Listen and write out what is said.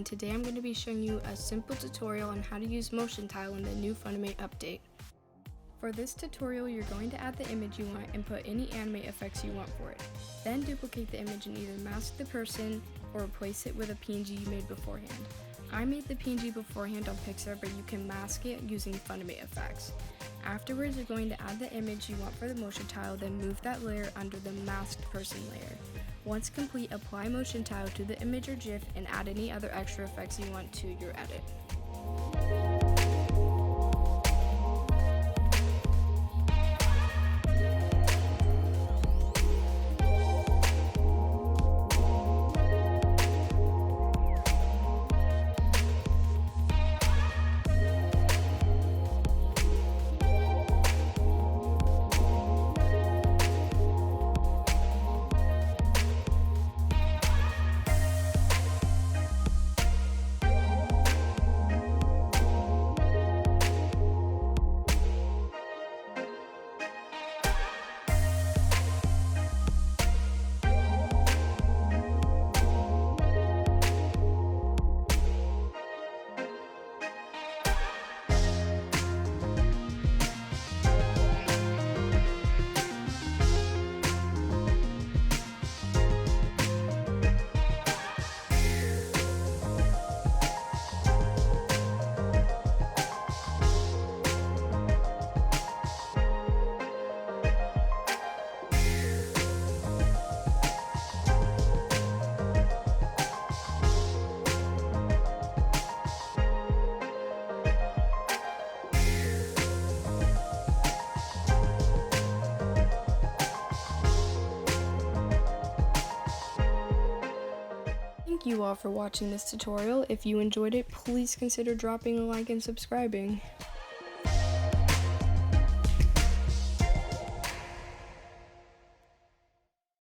and today I'm going to be showing you a simple tutorial on how to use motion tile in the new Funimate update. For this tutorial, you're going to add the image you want and put any anime effects you want for it. Then duplicate the image and either mask the person or replace it with a PNG you made beforehand. I made the PNG beforehand on Pixar, but you can mask it using Funimate effects. Afterwards, you're going to add the image you want for the motion tile, then move that layer under the masked person layer. Once complete, apply motion tile to the image or GIF and add any other extra effects you want to your edit. Thank you all for watching this tutorial. If you enjoyed it, please consider dropping a like and subscribing.